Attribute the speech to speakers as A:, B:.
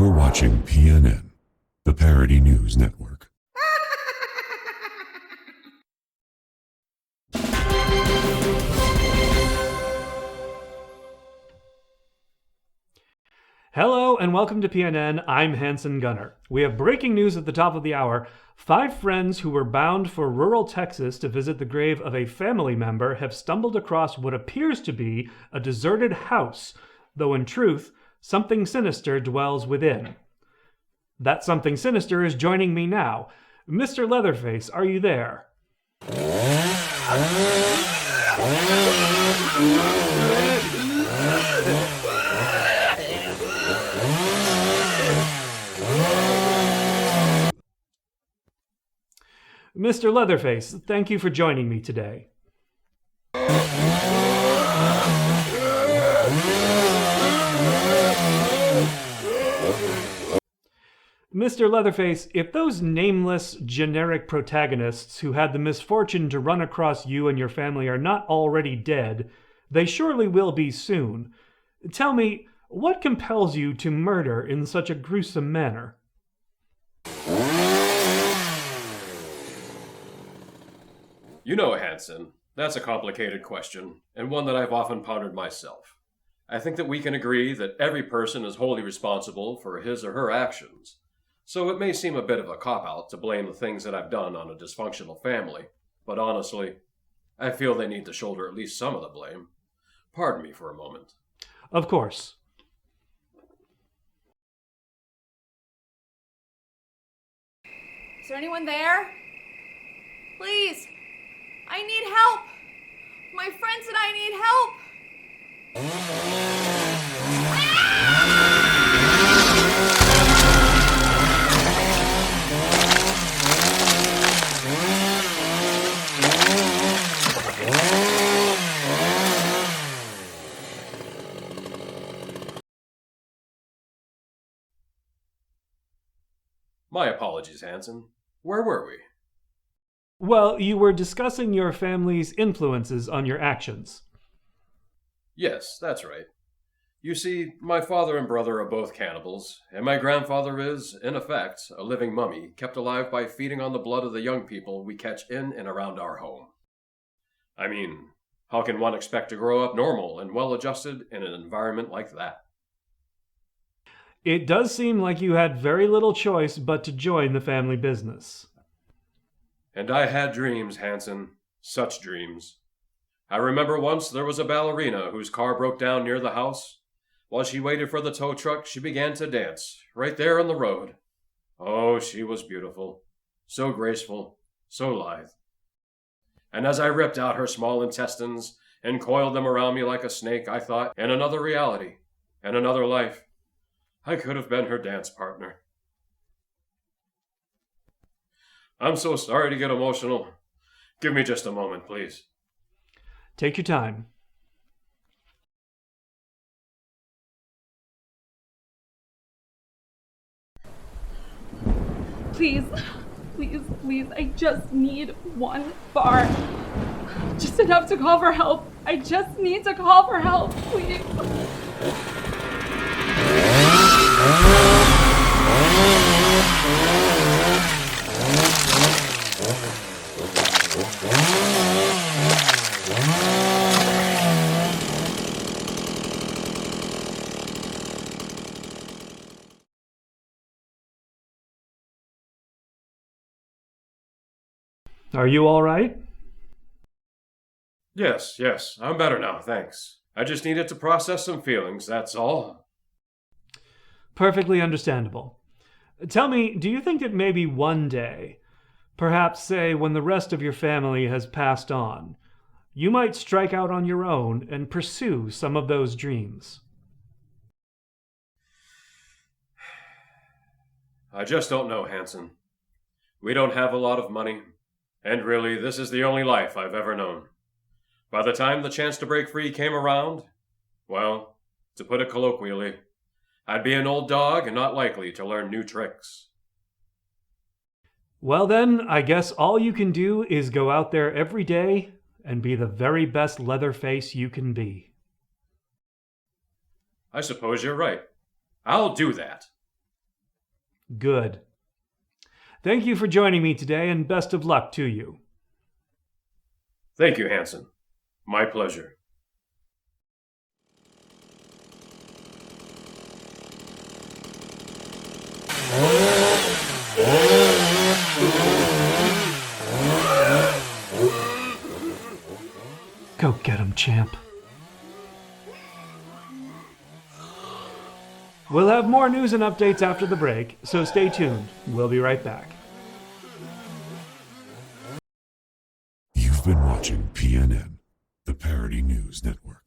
A: You're watching PNN, the Parody News Network.
B: Hello and welcome to PNN. I'm Hanson Gunner. We have breaking news at the top of the hour. 5 friends who were bound for rural Texas to visit the grave of a family member have stumbled across what appears to be a deserted house, though in truth, something sinister dwells within. That something sinister is joining me now. Mr. Leatherface, are you there? Mr. Leatherface, thank you for joining me today. Mr. Leatherface, if those nameless, generic protagonists who had the misfortune to run across you and your family are not already dead, they surely will be soon. Tell me, what compels you to murder in such a gruesome manner?
C: You know, Hanson, that's a complicated question, and one that I've often pondered myself. I think that we can agree that every person is wholly responsible for his or her actions, so it may seem a bit of a cop-out to blame the things that I've done on a dysfunctional family, but honestly, I feel they need to shoulder at least some of the blame. Pardon me for a moment.
B: Of course.
D: Is there anyone there? Please! I need help! My friends and I need help!
C: My apologies, Hanson. Where were we?
B: Well, you were discussing your family's influences on your actions.
C: Yes, that's right. You see, my father and brother are both cannibals, and my grandfather is, in effect, a living mummy kept alive by feeding on the blood of the young people we catch in and around our home. I mean, how can one expect to grow up normal and well-adjusted in an environment like that?
B: It does seem like you had very little choice but to join the family business.
C: And I had dreams, Hanson. Such dreams. I remember once there was a ballerina whose car broke down near the house. While she waited for the tow truck, she began to dance, right there on the road. Oh, she was beautiful. So graceful. So lithe. And as I ripped out her small intestines and coiled them around me like a snake, I thought, in another reality, in another life, I could have been her dance partner. I'm so sorry to get emotional. Give me just a moment, please.
B: Take your time.
D: Please, please, please, I just need one bar. Just enough to call for help. I just need to call for help, please.
B: Are you all right?
C: Yes, I'm better now, thanks. I just needed to process some feelings, that's all.
B: Perfectly understandable. Tell me, do you think that maybe one day, perhaps say when the rest of your family has passed on, you might strike out on your own and pursue some of those dreams?
C: I just don't know, Hanson. We don't have a lot of money, and really, this is the only life I've ever known. By the time the chance to break free came around, well, to put it colloquially, I'd be an old dog and not likely to learn new tricks.
B: Well then, I guess all you can do is go out there every day and be the very best Leatherface you can be.
C: I suppose you're right. I'll do that.
B: Good. Thank you for joining me today, and best of luck to you.
C: Thank you, Hanson. My pleasure.
B: Go get him, champ. We'll have more news and updates after the break, so stay tuned. We'll be right back.
A: You've been watching PNN, the Parody News Network.